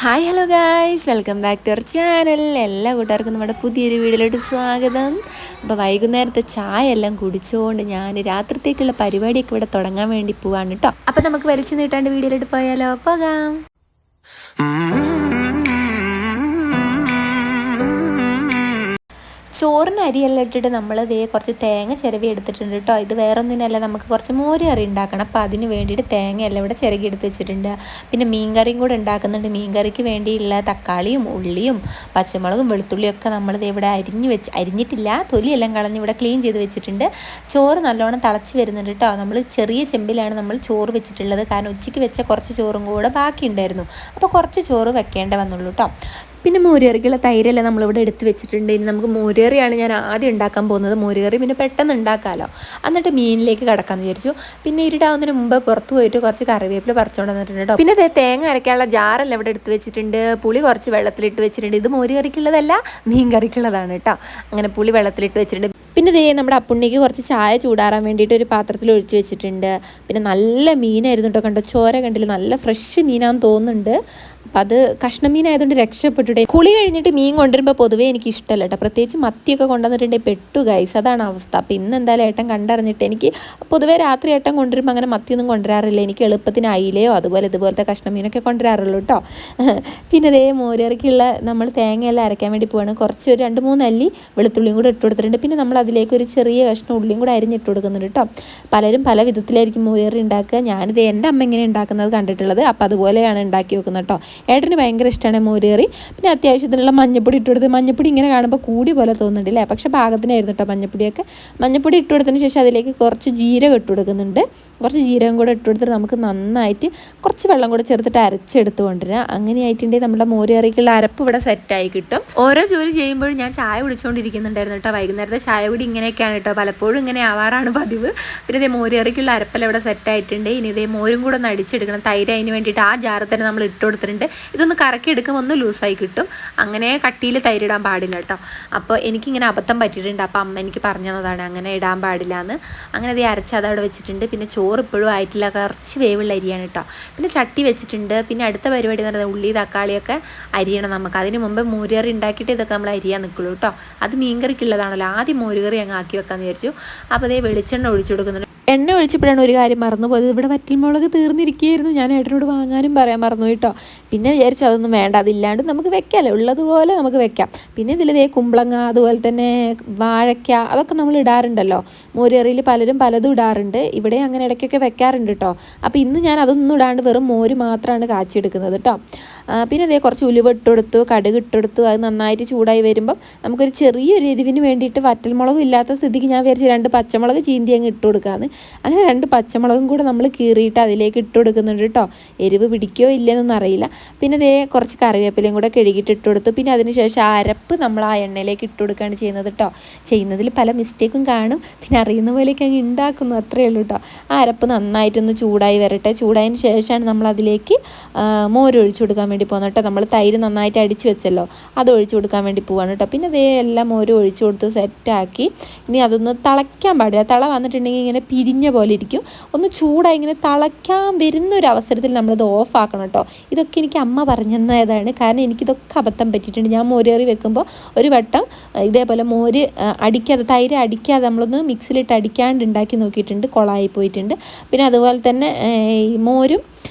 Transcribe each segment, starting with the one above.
Hi hello guys, welcome back to our channel. എല്ലാ കൂട്ടുകാർക്കും നമ്മുടെ പുതിയൊരു വീഡിയോയിലോട്ട് സ്വാഗതം. അപ്പോൾ വൈകുന്നേരത്തെ ചായ എല്ലാം കുടിച്ചുകൊണ്ട് ഞാൻ രാത്രിത്തേക്കുള്ള പരിപാടിയൊക്കെ ഇവിടെ തുടങ്ങാൻ വേണ്ടി പോവാണ് കേട്ടോ. അപ്പോൾ നമുക്ക് വലിച്ചു നീട്ടാണ്ട് വീഡിയോയിലോട്ട് പോയാലോ? പോകാം. ചോറിന് അരിയെല്ലാം ഇട്ടിട്ട് നമ്മൾ കുറച്ച് തേങ്ങ ചിരവി എടുത്തിട്ടുണ്ട് കേട്ടോ. ഇത് വേറെ ഒന്നിനല്ല, നമുക്ക് കുറച്ച് മോര് കറി ഉണ്ടാക്കണം. അപ്പോൾ അതിന് വേണ്ടിയിട്ട് തേങ്ങയെല്ലാം ഇവിടെ ചിരകി എടുത്ത് വെച്ചിട്ടുണ്ട്. പിന്നെ മീൻകറിയും കൂടെ ഉണ്ടാക്കുന്നുണ്ട്. മീൻകറിക്ക് വേണ്ടിയുള്ള തക്കാളിയും ഉള്ളിയും പച്ചമുളകും വെളുത്തുള്ളിയൊക്കെ നമ്മൾ ഇവിടെ അരിഞ്ഞിട്ടില്ല, തൊലിയെല്ലാം കളഞ്ഞ് ഇവിടെ ക്ലീൻ ചെയ്ത് വെച്ചിട്ടുണ്ട്. ചോറ് നല്ലോണം തിളച്ച് വരുന്നുണ്ട് കേട്ടോ. നമ്മൾ ചെറിയ ചെമ്പിലാണ് നമ്മൾ ചോറ് വെച്ചിട്ടുള്ളത്, കാരണം ഉച്ചയ്ക്ക് വെച്ച കുറച്ച് ചോറും കൂടെ ബാക്കി ഉണ്ടായിരുന്നു. അപ്പോൾ കുറച്ച് ചോറ് വെക്കേണ്ട വന്നുള്ളൂ കേട്ടോ. പിന്നെ മോരുകറിക്കുള്ള തൈരെല്ലാം നമ്മളിവിടെ എടുത്ത് വെച്ചിട്ടുണ്ട്. ഇനി നമുക്ക് മോരുകറിയാണ് ഞാൻ ആദ്യം ഉണ്ടാക്കാൻ പോകുന്നത്. മോരുകറി പിന്നെ പെട്ടെന്ന് ഉണ്ടാക്കാമല്ലോ. എന്നിട്ട് മീനിലേക്ക് കിടക്കാമെന്ന് വിചാരിച്ചു. പിന്നെ ഇരുടാവുന്നതിന് മുമ്പ് പുറത്ത് പോയിട്ട് കുറച്ച് കറിവേപ്പില പറിച്ചുകൊണ്ട് വന്നിട്ടുണ്ട് കേട്ടോ. പിന്നെ തേങ്ങ അരയ്ക്കാനുള്ള ജാറെല്ലാം ഇവിടെ എടുത്ത് വെച്ചിട്ടുണ്ട്. പുളി കുറച്ച് വെള്ളത്തിലിട്ട് വെച്ചിട്ടുണ്ട്. ഇത് മോരുകറിക്കുള്ളതല്ല, മീൻ കറിക്കുള്ളതാണ് കേട്ടോ. അങ്ങനെ പുളി വെള്ളത്തിലിട്ട് വെച്ചിട്ടുണ്ട്. പിന്നെ നമ്മുടെ അപ്പുണ്ണിക്ക് കുറച്ച് ചായ ചൂടാറാൻ വേണ്ടിയിട്ട് ഒരു പാത്രത്തിൽ ഒഴിച്ച് വെച്ചിട്ടുണ്ട്. പിന്നെ നല്ല മീനായിരുന്നു കേട്ടോ. കണ്ടോ, ചോര കണ്ടില്ല, നല്ല ഫ്രഷ് മീനാന്ന് തോന്നുന്നുണ്ട്. അപ്പം അത് കഷ്ണം മീനായതുകൊണ്ട് രക്ഷപ്പെട്ടുടെ. കുളി കഴിഞ്ഞിട്ട് മീൻ കൊണ്ടുവരുമ്പോൾ പൊതുവേ എനിക്ക് ഇഷ്ടമല്ല കേട്ടോ. പ്രത്യേകിച്ച് മത്തിയൊക്കെ കൊണ്ടുവന്നിട്ടുണ്ടെങ്കിൽ പെട്ടു ഗൈസ്, അതാണ് അവസ്ഥ. അപ്പം ഇന്ന് എന്തായാലും ഏട്ടൻ കണ്ടറിഞ്ഞിട്ട്, എനിക്ക് പൊതുവേ രാത്രി ഏട്ടൻ കൊണ്ടുവരുമ്പോൾ അങ്ങനെ മത്തിയൊന്നും കൊണ്ടുവരാറില്ല. എനിക്ക് എളുപ്പത്തിന് അയിലയോ അതുപോലെ ഇതുപോലത്തെ കഷ്ണം മീനൊക്കെ കൊണ്ടുവരാറുള്ളൂ കേട്ടോ. പിന്നെ മോരുകറിക്കുള്ള നമ്മൾ തേങ്ങയെല്ലാം അരയ്ക്കാൻ വേണ്ടി പോവാണ്. കുറച്ച് ഒരു 2-3 അല്ലി വെളുത്തുള്ളിയും കൂടെ ഇട്ട് കൊടുത്തിട്ടുണ്ട്. പിന്നെ നമ്മൾ അതിലേക്ക് ഒരു ചെറിയ കഷ്ണം ഉള്ളിയും കൂടെ അരിഞ്ഞിട്ട് കൊടുക്കുന്നുണ്ട് കേട്ടോ. പലരും പല വിധത്തിലായിരിക്കും മോരുകറി ഉണ്ടാക്കുക. ഞാനിത് എൻ്റെ അമ്മ ഇങ്ങനെ ഉണ്ടാക്കുന്നത് കണ്ടിട്ടുള്ളത്, അപ്പോൾ അതുപോലെയാണ് ഉണ്ടാക്കി വെക്കുന്നത് കേട്ടോ. ഏട്ടന് ഭയങ്കര ഇഷ്ടമാണ് മോരുകറി. പിന്നെ അത്യാവശ്യത്തിനുള്ള മഞ്ഞപ്പൊടി ഇട്ട് കൊടുത്ത്, മഞ്ഞപ്പൊടി ഇങ്ങനെ കാണുമ്പോൾ കൂടി പോലെ തോന്നുന്നുണ്ടല്ലേ, പക്ഷേ പാകത്തിനായിരുന്നു കേട്ടോ മഞ്ഞപ്പൊടിയൊക്കെ. മഞ്ഞപ്പൊടി ഇട്ട് കൊടുത്തതിന് ശേഷം അതിലേക്ക് കുറച്ച് ജീരകം ഇട്ട് കൊടുക്കുന്നുണ്ട്. കുറച്ച് ജീരകം കൂടെ ഇട്ട് കൊടുത്തിട്ട് നമുക്ക് നന്നായിട്ട് കുറച്ച് വെള്ളം കൂടെ ചേർത്തിട്ട് അരച്ചെടുത്ത് കൊണ്ടുവരിക. അങ്ങനെയായിട്ടുണ്ടെങ്കിൽ നമ്മുടെ മോരുകറിക്കുള്ള അരപ്പ് ഇവിടെ സെറ്റായി കിട്ടും. ഓരോ ജോലി ചെയ്യുമ്പോഴും ഞാൻ ചായ കുടിച്ചുകൊണ്ടിരിക്കുന്നുണ്ടായിരുന്നു കേട്ടോ. വൈകുന്നേരത്തെ ചായ കൂടി ഇങ്ങനെയൊക്കെയാണ് കേട്ടോ, പലപ്പോഴും ഇങ്ങനെ ആവാറാണ് പതിവ്. പിന്നെ മോരുകറിക്കുള്ള അരപ്പെല്ലാം ഇവിടെ സെറ്റായിട്ടുണ്ട്. ഇനി മോരും കൂടെ ഒന്ന് അടിച്ചെടുക്കണം. തൈര് അതിന് വേണ്ടിയിട്ട് ആ ജാറിൽ തന്നെ നമ്മൾ ഇട്ട് കൊടുത്തിട്ടുണ്ട്. ഇതൊന്ന് കറക്കി എടുക്കുമ്പോൾ ഒന്ന് ലൂസായി കിട്ടും. അങ്ങനെ കട്ടിയിൽ തൈര് ഇടാൻ പാടില്ല കേട്ടോ. അപ്പോൾ എനിക്കിങ്ങനെ അബദ്ധം പറ്റിയിട്ടുണ്ട്. അപ്പോൾ അമ്മ എനിക്ക് പറഞ്ഞു തന്നതാണ് അങ്ങനെ ഇടാൻ പാടില്ല എന്ന്. അങ്ങനെ അരച്ച് അതവിടെ വെച്ചിട്ടുണ്ട്. പിന്നെ ചോറ് ഇപ്പോഴും ആയിട്ടില്ല, കുറച്ച് വേവുള്ള അരിയാണ് കേട്ടോ. പിന്നെ ചട്ടി വെച്ചിട്ടുണ്ട്. പിന്നെ അടുത്ത പരിപാടി എന്ന് പറയുന്നത് ഉള്ളി തക്കാളിയൊക്കെ അരിയണം നമുക്ക്. അതിന് മുമ്പ് മോരുകറി ഉണ്ടാക്കിയിട്ട് ഇതൊക്കെ നമ്മൾ അരിയാൻ നിൽക്കുള്ളൂ കേട്ടോ. അത് മീൻകറിക്കുള്ളതാണല്ലോ. ആദ്യം മോരുകറി അങ്ങ് ആക്കി വെക്കാമെന്ന് വിചാരിച്ചു. അപ്പോൾ വെളിച്ചെണ്ണ ഒഴിച്ചു കൊടുക്കുന്നുണ്ട്. എണ്ണ ഒഴിച്ചപ്പോഴാണ് ഒരു കാര്യം മറന്നുപോയത്. ഇവിടെ വറ്റൽമുളക് തീർന്നിരിക്കുകയായിരുന്നു. ഞാൻ ഏട്ടനോട് വാങ്ങാനും പറയാൻ മറന്നു കേട്ടോ. പിന്നെ വിചാരിച്ചു അതൊന്നും വേണ്ട, അതില്ലാണ്ട് നമുക്ക് വെക്കാമല്ലോ, ഉള്ളതുപോലെ നമുക്ക് വെക്കാം. പിന്നെ ഇതിൽ കുമ്പളങ്ങ അതുപോലെ തന്നെ വാഴയ്ക്ക അതൊക്കെ നമ്മൾ ഇടാറുണ്ടല്ലോ. മോരുകറിയിൽ പലരും പലതും ഇടാറുണ്ട്. ഇവിടെ അങ്ങനെ ഇടയ്ക്കൊക്കെ വെക്കാറുണ്ട് കേട്ടോ. അപ്പോൾ ഇന്ന് ഞാൻ അതൊന്നും ഇടാണ്ട് വെറും മോര് മാത്രമാണ് കാച്ചിയെടുക്കുന്നത് കേട്ടോ. പിന്നെ കുറച്ച് ഉലുവ ഇട്ടെടുത്തു, കടുക് ഇട്ടെടുത്തു. അത് നന്നായിട്ട് ചൂടായി വരുമ്പം നമുക്കൊരു ചെറിയൊരു എരിവിന് വേണ്ടിയിട്ട് വറ്റൽമുളകും ഇല്ലാത്ത സ്ഥിതിക്ക് ഞാൻ വിചാരിച്ചു 2 പച്ചമുളക് ചീന്തി അങ്ങ് ഇട്ട് കൊടുക്കാമെന്ന്. അങ്ങനെ 2 പച്ചമുളകും കൂടെ നമ്മൾ കീറിയിട്ട് അതിലേക്ക് ഇട്ട് കൊടുക്കുന്നുണ്ട് കേട്ടോ. എരിവ് പിടിക്കോ ഇല്ലെന്നൊന്നും അറിയില്ല. പിന്നെ കുറച്ച് കറിവേപ്പിലയും കൂടെ കഴുകിയിട്ട് ഇട്ട് കൊടുത്തു. പിന്നെ അതിന് ശേഷം ആ അരപ്പ് നമ്മൾ ആ എണ്ണയിലേക്ക് ഇട്ട് കൊടുക്കുകയാണ് ചെയ്യുന്നത് കേട്ടോ. ചെയ്യുന്നതിൽ പല മിസ്റ്റേക്കും കാണും. പിന്നെ അറിയുന്ന പോലെയൊക്കെ അങ്ങ് ഉണ്ടാക്കുന്നു, അത്രയേ ഉള്ളൂ കേട്ടോ. ആ അരപ്പ് നന്നായിട്ടൊന്ന് ചൂടായി വരട്ടെ. ചൂടായതിന് ശേഷമാണ് നമ്മൾ അതിലേക്ക് മോര് ഒഴിച്ചു കൊടുക്കാൻ വേണ്ടി പോകുന്നത് കേട്ടോ. നമ്മൾ തൈര് നന്നായിട്ട് അടിച്ച് വെച്ചല്ലോ, അത് ഒഴിച്ചു കൊടുക്കാൻ വേണ്ടി പോവാണ് കേട്ടോ. പിന്നെ എല്ലാം മോര് ഒഴിച്ചു കൊടുത്തു, സെറ്റാക്കി. ഇനി അതൊന്ന് തിളയ്ക്കാൻ പാടില്ല. തിള വന്നിട്ടുണ്ടെങ്കിൽ ഇങ്ങനെ പിരിഞ്ഞ പോലെ ഇരിക്കും. ഒന്ന് ചൂടായി ഇങ്ങനെ തിളയ്ക്കാൻ വരുന്ന ഒരു അവസരത്തിൽ നമ്മളിത് ഓഫ് ആക്കണം കേട്ടോ. ഇതൊക്കെ എനിക്ക് അമ്മ പറഞ്ഞു തന്നതാണ്, കാരണം എനിക്കിതൊക്കെ അബദ്ധം പറ്റിയിട്ടുണ്ട്. ഞാൻ മോരുകറി വെക്കുമ്പോൾ ഒരു വട്ടം ഇതേപോലെ മോര് അടിക്കാതെ, തൈര് അടിക്കാതെ നമ്മളൊന്ന് മിക്സിയിലിട്ട് അടിക്കാണ്ട് ഉണ്ടാക്കി നോക്കിയിട്ടുണ്ട്, കൊളായി പോയിട്ടുണ്ട്. പിന്നെ അതുപോലെ തന്നെ ഈ മോരും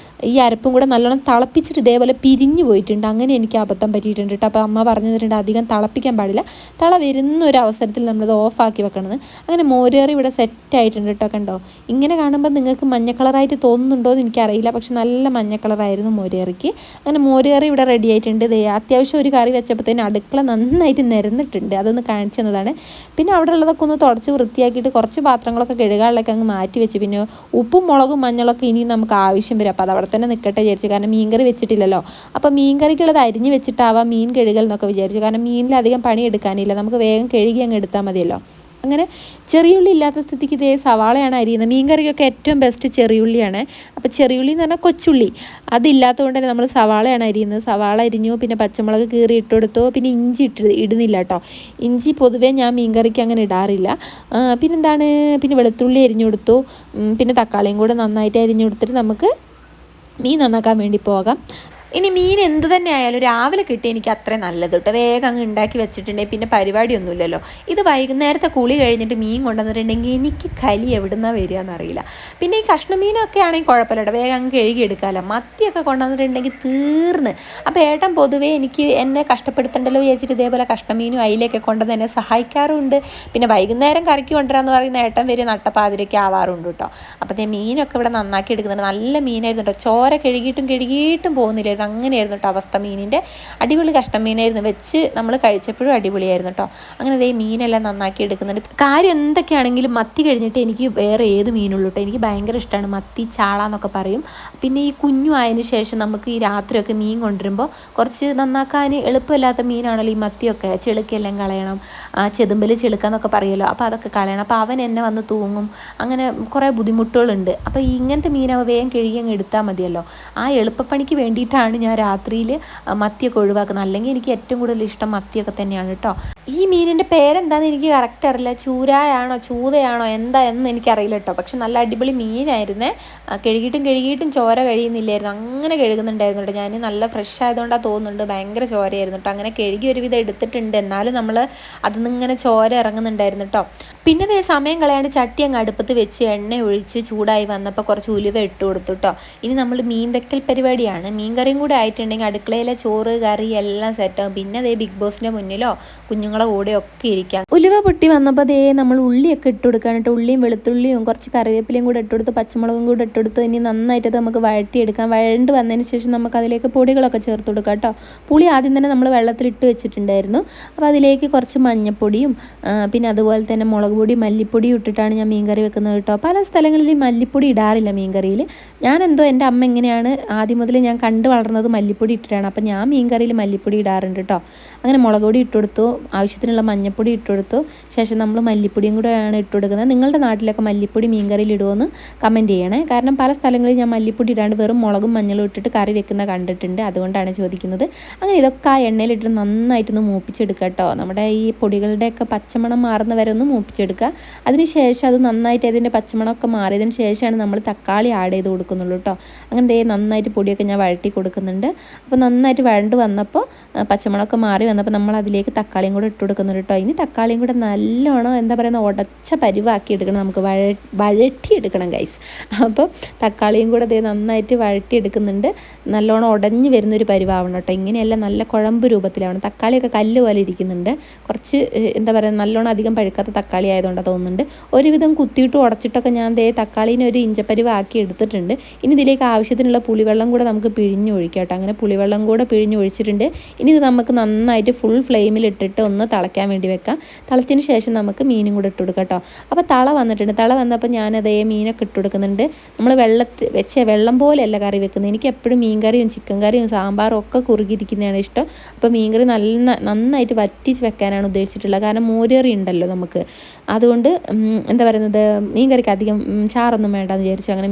ഈ അരപ്പും കൂടെ നല്ലോണം തിളപ്പിച്ചിട്ട് ഇതേപോലെ പിരിഞ്ഞു പോയിട്ടുണ്ട്. അങ്ങനെ എനിക്ക് അബദ്ധം പറ്റിയിട്ടുണ്ട് കേട്ടോ. അപ്പോൾ അമ്മ പറഞ്ഞു തന്നിട്ടുണ്ട് അധികം തിളപ്പിക്കാൻ പാടില്ല, തിള വരുന്ന ഒരു അവസരത്തിൽ നമ്മളത് ഓഫാക്കി വെക്കണമെന്ന്. അങ്ങനെ മോരുകറി ഇവിടെ സെറ്റായിട്ടുണ്ട് കേട്ടോ. കണ്ടോ, ഇങ്ങനെ കാണുമ്പോൾ നിങ്ങൾക്ക് മഞ്ഞ കളറായിട്ട് തോന്നുന്നുണ്ടോ എന്ന് എനിക്കറിയില്ല, പക്ഷെ നല്ല മഞ്ഞ കളറായിരുന്നു മോരുകറിക്ക്. അങ്ങനെ മോരുകറി ഇവിടെ റെഡി ആയിട്ടുണ്ട്. അത്യാവശ്യം ഒരു കറി വെച്ചപ്പോഴത്തേന് അടുക്കള നന്നായിട്ട് നിരന്നിട്ടുണ്ട്, അതൊന്ന് കാണിച്ചു തന്നതാണ്. പിന്നെ അവിടെ ഉള്ളതൊക്കെ ഒന്ന് തുടച്ച് വൃത്തിയാക്കിയിട്ട് കുറച്ച് പാത്രങ്ങളൊക്കെ കഴുകാനുള്ളതൊക്കെ അങ്ങ് മാറ്റി വെച്ച്. പിന്നെ ഉപ്പും മുളകും മഞ്ഞളൊക്കെ ഇനിയും നമുക്ക് ആവശ്യം വരും. അപ്പോൾ അതവിടെ തന്നെ നിൽക്കട്ടെ വിചാരിച്ചു, കാരണം മീൻകറി വെച്ചിട്ടില്ലല്ലോ. അപ്പോൾ മീൻകറിക്കുള്ളത് അരിഞ്ഞ് വെച്ചിട്ടാവാം മീൻ കഴുകൽ എന്നൊക്കെ വിചാരിച്ചു, കാരണം മീനിലധികം പണി എടുക്കാനില്ല, നമുക്ക് വേഗം കഴുകി അങ്ങ് എടുത്താൽ മതിയല്ലോ. അങ്ങനെ ചെറിയുള്ളി ഇല്ലാത്ത സ്ഥിതിക്ക് സവാളയാണ് അരിയുന്നത്. മീൻകറിക്കൊക്കെ ഏറ്റവും ബെസ്റ്റ് ചെറിയുള്ളിയാണ്. അപ്പോൾ ചെറിയുള്ളി എന്ന് പറഞ്ഞാൽ കൊച്ചുള്ളി, അതില്ലാത്തതുകൊണ്ട് തന്നെ നമ്മൾ സവാളയാണ് അരിയുന്നത്. സവാള അരിഞ്ഞു, പിന്നെ പച്ചമുളക് കീറി ഇട്ട് കൊടുത്തു. പിന്നെ ഇഞ്ചി ഇടുന്നില്ല കേട്ടോ. ഇഞ്ചി പൊതുവേ ഞാൻ മീൻകറിക്ക് അങ്ങനെ ഇടാറില്ല. പിന്നെ വെളുത്തുള്ളി അരിഞ്ഞു കൊടുത്തു. പിന്നെ തക്കാളിയും കൂടെ നന്നായിട്ട് അരിഞ്ഞു കൊടുത്തിട്ട് നമുക്ക് മീൻ നന്നാക്കാൻ വേണ്ടി പോകാം. ഇനി മീൻ എന്ത് തന്നെ ആയാലും രാവിലെ കിട്ടി എനിക്ക് അത്രയും നല്ലത് കേട്ടോ. വേഗം അങ്ങ് ഉണ്ടാക്കി വെച്ചിട്ടുണ്ടെങ്കിൽ പിന്നെ പരിപാടിയൊന്നുമില്ലല്ലോ. ഇത് വൈകുന്നേരത്തെ കുളി കഴിഞ്ഞിട്ട് മീൻ കൊണ്ടുവന്നിട്ടുണ്ടെങ്കിൽ എനിക്ക് കലി എവിടുന്നാണ് വരിക എന്നറിയില്ല. പിന്നെ ഈ കഷ്ണ മീനൊക്കെ ആണെങ്കിൽ കുഴപ്പമില്ല കേട്ടോ, വേഗം അങ്ങ് കഴുകി എടുക്കാമല്ലോ. മത്തിയൊക്കെ കൊണ്ടുവന്നിട്ടുണ്ടെങ്കിൽ തീർന്ന്. അപ്പോൾ ഏട്ടൻ പൊതുവേ എന്നെ കഷ്ടപ്പെടുത്തണ്ടല്ലോ വിചാരിച്ചിട്ട് ഇതേപോലെ കഷ്ണമീനും അയിലൊക്കെ കൊണ്ടുവന്ന് എന്നെ സഹായിക്കാറുണ്ട്. പിന്നെ വൈകുന്നേരം കറിക്ക് കൊണ്ടുവരാമെന്ന് പറയുന്ന ഏട്ടൻ വരെ നട്ടപ്പാതിരയ്ക്ക് ആവാറുണ്ട് കേട്ടോ. അപ്പോഴത്തെ മീനൊക്കെ ഇവിടെ നന്നാക്കി എടുക്കുന്നുണ്ട്. നല്ല മീനായിരുന്നു കേട്ടോ. ചോര കഴുകിയിട്ടും പോകുന്നില്ലായിരുന്നു. അങ്ങനെയായിരുന്നു കേട്ടോ അവസ്ഥ. മീനിൻ്റെ അടിപൊളി കഷ്ണം മീനായിരുന്നു. വെച്ച് നമ്മൾ കഴിച്ചപ്പോഴും അടിപൊളിയായിരുന്നു കേട്ടോ. അങ്ങനെ അതേ മീനെല്ലാം നന്നാക്കി എടുക്കുന്നുണ്ട്. കാര്യം എന്തൊക്കെയാണെങ്കിലും മത്തി കഴിഞ്ഞിട്ട് എനിക്ക് വേറെ ഏത് മീനുള്ളൂ കേട്ടോ. എനിക്ക് ഭയങ്കര ഇഷ്ടമാണ് മത്തി, ചാള എന്നൊക്കെ പറയും. പിന്നെ ഈ കുഞ്ഞു ആയതിനു ശേഷം നമുക്ക് ഈ രാത്രിയൊക്കെ മീൻ കൊണ്ടുവരുമ്പോൾ കുറച്ച് നന്നാക്കാൻ എളുപ്പമില്ലാത്ത മീനാണല്ലോ ഈ മത്തിയൊക്കെ. ചെളുക്കെല്ലാം കളയണം, ചെതുമ്പൽ ചെളുക്കാന്നൊക്കെ പറയുമല്ലോ. അപ്പോൾ അതൊക്കെ കളയണം. അപ്പോൾ അവൻ എന്നെ വന്ന് തൂങ്ങും. അങ്ങനെ കുറേ ബുദ്ധിമുട്ടുകളുണ്ട്. അപ്പോൾ ഇങ്ങനത്തെ മീനാവുമ്പോൾ വേഗം കഴുകി അങ്ങ് എടുത്താൽ മതിയല്ലോ. ആ എളുപ്പപ്പണിക്ക് വേണ്ടിയിട്ടാണ് ഞാൻ രാത്രിയിൽ മത്തിയൊക്കെ ഒഴിവാക്കുന്നത്. അല്ലെങ്കിൽ എനിക്ക് ഏറ്റവും കൂടുതൽ ഇഷ്ടം മത്തിയൊക്കെ തന്നെയാണ് കേട്ടോ. ഈ മീനിൻ്റെ പേരെന്താണെന്ന് എനിക്ക് കറക്റ്റ് അറിയില്ല. ചൂരായാണോ ചൂതയാണോ എന്താണെന്ന് എനിക്കറിയില്ല കേട്ടോ. പക്ഷെ നല്ല അടിപൊളി മീനായിരുന്നേ. കഴുകിയിട്ടും ചോര കഴിയുന്നില്ലായിരുന്നു. അങ്ങനെ കഴുകുന്നുണ്ടായിരുന്നു കേട്ടോ. ഞാൻ നല്ല ഫ്രഷ് ആയതുകൊണ്ടാണ് തോന്നുന്നുണ്ട്. ഭയങ്കര ചോരയായിരുന്നു കേട്ടോ. അങ്ങനെ കഴുകി ഒരുവിധം എടുത്തിട്ടുണ്ട്. എന്നാലും നമ്മൾ അതിൽ നിന്ന് ഇങ്ങനെ ചോര ഇറങ്ങുന്നുണ്ടായിരുന്നു കേട്ടോ. പിന്നെ ദേ സമയം കളയാണ്ട് ചട്ടി അങ്ങ് അടുപ്പത്ത് വെച്ച് എണ്ണ ഒഴിച്ച് ചൂടായി വന്നപ്പോൾ കുറച്ച് ഉലുവ ഇട്ട് കൊടുത്തു കേട്ടോ. ഇനി നമ്മൾ മീൻ വെക്കൽ പരിപാടിയാണ്. മീൻ കറിയും കൂടെ ആയിട്ടുണ്ടെങ്കിൽ അടുക്കളയിലെ ചോറ് കറി എല്ലാം സെറ്റാകും. പിന്നെ അതേ ബിഗ് ബോസിൻ്റെ മുന്നിലോ കുഞ്ഞുങ്ങളെ കൂടെ ഒക്കെ ഇരിക്കാം. ഉലുവ പൊട്ടി വന്നപ്പോൾ അതേ നമ്മൾ ഉള്ളിയൊക്കെ ഇട്ട് കൊടുക്കാനായിട്ട് ഉള്ളിയും വെളുത്തുള്ളിയും കുറച്ച് കറിവേപ്പിലയും കൂടെ ഇട്ടെടുത്ത് പച്ചമുളകും കൂടെ ഇട്ടെടുത്ത് ഇനി നന്നായിട്ട് നമുക്ക് വഴട്ടിയെടുക്കാം. വഴണ്ട് വന്നതിന് ശേഷം നമുക്ക് അതിലേക്ക് പൊടികളൊക്കെ ചേർത്ത് കൊടുക്കാം കേട്ടോ. പുളി ആദ്യം തന്നെ നമ്മൾ വെള്ളത്തിലിട്ട് വെച്ചിട്ടുണ്ടായിരുന്നു. അപ്പോൾ അതിലേക്ക് കുറച്ച് മഞ്ഞൾപ്പൊടിയും പിന്നെ അതുപോലെ തന്നെ മുളക് പൊടി മല്ലിപ്പൊടിയും ഇട്ടിട്ടാണ് ഞാൻ മീൻകറി വെക്കുന്നത് കേട്ടോ. പല സ്ഥലങ്ങളിൽ മല്ലിപ്പൊടി ഇടാറില്ല മീൻകറിയിൽ. ഞാനെന്തോ എൻ്റെ അമ്മ എങ്ങനെയാണ് ആദ്യം മുതൽ ഞാൻ കണ്ടു വളർന്നത് മല്ലിപ്പൊടി ഇട്ടിട്ടാണ്. അപ്പോൾ ഞാൻ മീൻകറിയിൽ മല്ലിപ്പൊടി ഇടാറുണ്ട് കേട്ടോ. അങ്ങനെ മുളക് പൊടി ഇട്ടുകൊടുത്തു, ആവശ്യത്തിനുള്ള മഞ്ഞൾപ്പൊടി ഇട്ടുകൊടുത്തു. ശേഷം നമ്മൾ മല്ലിപ്പൊടിയും കൂടെയാണ് ഇട്ട് കൊടുക്കുന്നത്. നിങ്ങളുടെ നാട്ടിലൊക്കെ മല്ലിപ്പൊടി മീൻകറിയിൽ ഇടുമെന്ന് കമൻറ്റ് ചെയ്യണേ. കാരണം പല സ്ഥലങ്ങളിൽ ഞാൻ മല്ലിപ്പൊടി ഇടാണ്ട് വെറും മുളകും മഞ്ഞളും ഇട്ടിട്ട് കറി വെക്കുന്ന കണ്ടിട്ടുണ്ട്. അതുകൊണ്ടാണ് ചോദിക്കുന്നത്. അങ്ങനെ ഇതൊക്കെ ആ എണ്ണയിലിട്ട് നന്നായിട്ടൊന്ന് മൂപ്പിച്ചെടുക്കുക കേട്ടോ. നമ്മുടെ ഈ പൊടികളുടെയൊക്കെ പച്ചമണം മാറുന്ന വരെ ഒന്ന് മൂപ്പിച്ചെടുക്കുക. അതിനുശേഷം അത് നന്നായിട്ട് അതിൻ്റെ പച്ചമണമൊക്കെ മാറിയതിന് ശേഷമാണ് നമ്മൾ തക്കാളി ആഡ് ചെയ്ത് കൊടുക്കുന്നുള്ളൂ കേട്ടോ. അങ്ങനെ നന്നായിട്ട് പൊടിയൊക്കെ ഞാൻ വഴറ്റി കൊടുക്കുന്നുണ്ട്. അപ്പോൾ നന്നായിട്ട് വഴണ്ട് വന്നപ്പോൾ പച്ചമണമൊക്കെ മാറി വന്നപ്പോൾ നമ്മൾ അതിലേക്ക് തക്കാളിയും കൂടെ ഇട്ട് കൊടുക്കുന്നുണ്ട് കേട്ടോ. ഇനി തക്കാളിയും കൂടെ നല്ലോണം എന്താ പറയുക ഉടച്ച പരിവാക്കി എടുക്കണം. നമുക്ക് വഴറ്റിയെടുക്കണം ഗൈസ്. അപ്പോൾ തക്കാളിയും കൂടെ നന്നായിട്ട് വഴറ്റിയെടുക്കുന്നുണ്ട്. നല്ലോണം ഉടഞ്ഞ് വരുന്നൊരു പരിവാവണം കേട്ടോ. ഇങ്ങനെയല്ല നല്ല കുഴമ്പ് രൂപത്തിലാവണം. തക്കാളിയൊക്കെ കല്ല് പോലെ ഇരിക്കുന്നുണ്ട്. കുറച്ച് എന്താ പറയുക നല്ലോണം അധികം പഴുക്കാത്ത തക്കാളി ആയതുകൊണ്ടാണ് തോന്നുന്നുണ്ട്. ഒരുവിധം കുത്തിയിട്ട് ഉടച്ചിട്ടൊക്കെ ഞാൻ തക്കാളീനെ ഒരു ഇഞ്ചപ്പരിവാക്കി എടുത്തിട്ടുണ്ട്. ഇനി ഇതിലേക്ക് ആവശ്യത്തിനുള്ള പുളിവെള്ളം കൂടെ നമുക്ക് പിഴിഞ്ഞൊഴിക്കാം കേട്ടോ. അങ്ങനെ പുളിവെള്ളം കൂടെ പിഴിഞ്ഞൊഴിച്ചിട്ടുണ്ട്. ഇനി ഇത് നമുക്ക് നന്നായിട്ട് ഫുൾ ഫ്ലെയിമിൽ ഇട്ടിട്ട് ഒന്ന് തിളയ്ക്കാൻ വേണ്ടി വെക്കാം. തിളച്ചതിന് ശേഷം നമുക്ക് മീനും കൂടെ ഇട്ട് കൊടുക്കാം കേട്ടോ. അപ്പോൾ തള വന്നിട്ടുണ്ട്. തള വന്നപ്പോൾ ഞാനതേ മീനൊക്കെ ഇട്ട് കൊടുക്കുന്നുണ്ട്. നമ്മൾ വെള്ളം പോലെയല്ല കറി വെക്കുന്നത്. എനിക്ക് എപ്പോഴും മീൻ കറിയും ചിക്കൻ കറിയും സാമ്പാറും ഒക്കെ കുറുകിയിരിക്കുന്നതാണ് ഇഷ്ടം. അപ്പോൾ മീൻ കറി നന്നായിട്ട് വറ്റിച്ച് വെക്കാനാണ് ഉദ്ദേശിച്ചിട്ടുള്ളത്. കാരണം മോരുകറി ഉണ്ടല്ലോ നമുക്ക്. അതുകൊണ്ട് എന്താ പറയുന്നത് മീൻ കറിക്ക് അധികം ചാറൊന്നും വേണ്ടെന്ന് വിചാരിച്ചു. അങ്ങനെ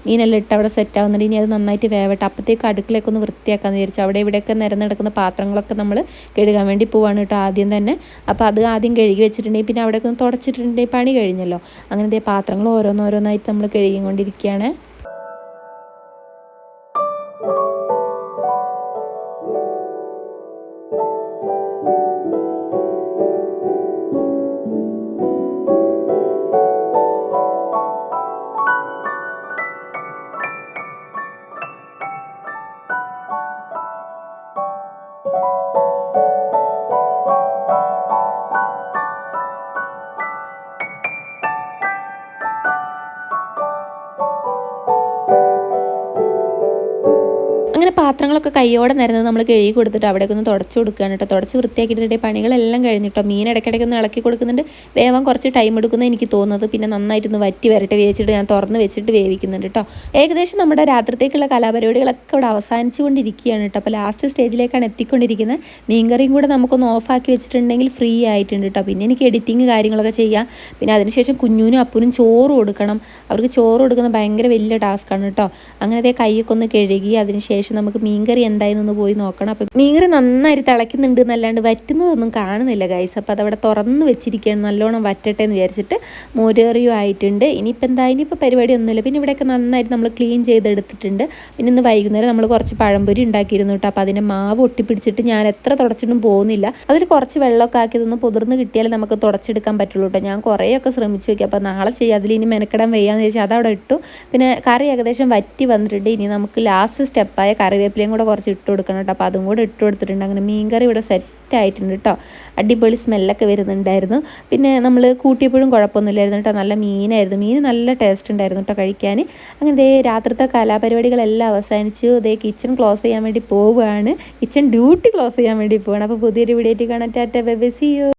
മീനെല്ലാം ഇട്ട് അവിടെ സെറ്റ് ആവുന്നുണ്ട്. ഇനി അത് നന്നായിട്ട് വേവട്ടെ. അപ്പോഴത്തേക്ക് അടുക്കളയൊക്കെ ഒന്ന് വൃത്തിയാക്കാമെന്ന് വിചാരിച്ചു. അവിടെ ഇവിടെയൊക്കെ നിരന്നെടുക്കുന്ന പാത്രങ്ങളൊക്കെ നമ്മൾ കഴുകാൻ വേണ്ടി പോവാണ് കേട്ടോ ആദ്യം തന്നെ. അപ്പോൾ അത് ആദ്യം കഴുകി വെച്ചിട്ടുണ്ടെങ്കിൽ പിന്നെ അവിടെയൊക്കെ ഒന്ന് തുടച്ചിട്ടുണ്ടെങ്കിൽ പണി കഴിഞ്ഞല്ലോ. അങ്ങനെ പാത്രങ്ങൾ ഓരോന്നോരോന്നായിട്ട് നമ്മൾ കഴുകിക്കൊണ്ടിരിക്കുകയാണ്. അങ്ങനെ പാത്രങ്ങളൊക്കെ കയ്യോടെ നിരന്നത് നമ്മൾ കഴുകി കൊടുത്തിട്ട് അവിടേക്ക് ഒന്ന് തുടച്ച് കൊടുക്കുകയാണ് കേട്ടോ. തുടച്ച് വൃത്തിയാക്കിയിട്ട് പണികളെല്ലാം കഴിഞ്ഞിട്ടോ. മീൻ ഇടയ്ക്കിടയ്ക്ക് ഒന്ന് ഇളക്കി കൊടുക്കുന്നുണ്ട്. വേവാൻ കുറച്ച് ടൈം എടുക്കുന്നത് എനിക്ക് തോന്നുന്നത്. പിന്നെ നന്നായിട്ടൊന്ന് വറ്റി വരട്ടെ വേവിച്ചിട്ട് ഞാൻ തുറന്ന് വെച്ചിട്ട് വേവിക്കുന്നുണ്ട് കേട്ടോ. ഏകദേശം നമ്മുടെ രാത്രിത്തേക്കുള്ള കലാപരിപാടികളൊക്കെ ഇവിടെ അവസാനിച്ചു കൊണ്ടിരിക്കുകയാണ് കേട്ടോ. അപ്പോൾ ലാസ്റ്റ് സ്റ്റേജിലേക്കാണ് എത്തിക്കൊണ്ടിരിക്കുന്നത്. മീൻകറിയും കൂടെ നമുക്കൊന്ന് ഓഫാക്കി വെച്ചിട്ടുണ്ടെങ്കിൽ ഫ്രീ ആയിട്ടുണ്ട് കേട്ടോ. പിന്നെ എനിക്ക് എഡിറ്റിങ് കാര്യങ്ങളൊക്കെ ചെയ്യാം. പിന്നെ അതിനുശേഷം കുഞ്ഞൂനും അപ്പൂനും ചോറ് കൊടുക്കണം. അവർക്ക് ചോറ് കൊടുക്കുന്നത് ഭയങ്കര വലിയ ടാസ്ക്കാണ് കേട്ടോ. അങ്ങനത്തെ കൈയൊക്കെ ഒന്ന് കഴുകി അതിന് ശേഷം നമുക്ക് നമുക്ക് മീൻകറി എന്തായെന്നൊന്ന് പോയി നോക്കണം. അപ്പം മീൻകറി നന്നായിട്ട് തിളയ്ക്കുന്നുണ്ട് എന്നല്ലാണ്ട് വറ്റുന്നതൊന്നും കാണുന്നില്ല ഗൈസ്. അപ്പോൾ അതവിടെ തുറന്ന് വെച്ചിരിക്കുകയാണ്, നല്ലോണം വറ്റട്ടെ എന്ന് വിചാരിച്ചിട്ട്. മോരുകറിയും ആയിട്ടുണ്ട്. ഇനിയിപ്പോൾ പരിപാടി ഒന്നുമില്ല. പിന്നെ ഇവിടെയൊക്കെ നന്നായിട്ട് നമ്മൾ ക്ലീൻ ചെയ്തെടുത്തിട്ടുണ്ട്. പിന്നെ ഇന്ന് വൈകുന്നേരം നമ്മൾ കുറച്ച് പഴംപൊരി ഉണ്ടാക്കിയിരുന്നു കേട്ടോ. അപ്പോൾ അതിൻ്റെ മാവ് ഒട്ടിപ്പിടിച്ചിട്ട് ഞാൻ എത്ര തുടച്ചിട്ടും പോകുന്നില്ല. അതിൽ കുറച്ച് വെള്ളമൊക്കെ ആക്കിയതൊന്ന് പൊതിർന്ന് കിട്ടിയാൽ നമുക്ക് തുടച്ചെടുക്കാൻ പറ്റുള്ളൂ കേട്ടോ. ഞാൻ കുറേയൊക്കെ ശ്രമിച്ചു നോക്കി. അപ്പോൾ നാളെ ചെയ്യാം, അതിൽ ഇനി മെനക്കെടാൻ വയ്യാന്ന് ചോദിച്ചാൽ അതവിടെ ഇട്ടു. പിന്നെ കറി ഏകദേശം വറ്റി വന്നിട്ടുണ്ട്. ഇനി നമുക്ക് ലാസ്റ്റ് സ്റ്റെപ്പായ കറിവേപ്പിലയും കൂടെ കുറച്ച് ഇട്ട് കൊടുക്കണം കേട്ടോ. അപ്പോൾ അതും കൂടെ ഇട്ട് കൊടുത്തിട്ടുണ്ട്. അങ്ങനെ മീൻകറി ഇവിടെ സെറ്റ് ആയിട്ടുണ്ട് കേട്ടോ. അടിപൊളി സ്മെല്ലൊക്കെ വരുന്നുണ്ടായിരുന്നു. പിന്നെ നമ്മൾ കൂട്ടിയപ്പോഴും കുഴപ്പമൊന്നുമില്ലായിരുന്നു കേട്ടോ. നല്ല മീനായിരുന്നു. മീൻ നല്ല ടേസ്റ്റ് ഉണ്ടായിരുന്നു കേട്ടോ കഴിക്കാൻ. അങ്ങനെ ദേ രാത്രിത്തെ കലാപരിപാടികളെല്ലാം അവസാനിച്ചു. ദേ കിച്ചൺ ക്ലോസ് ചെയ്യാൻ വേണ്ടി പോവുകയാണ്. കിച്ചൺ ഡ്യൂട്ടി ക്ലോസ് ചെയ്യാൻ വേണ്ടി പോവുകയാണ്. അപ്പോൾ പുതിയൊരു വീഡിയോ ആയിട്ട് കാണാം. Tata bye bye, see U.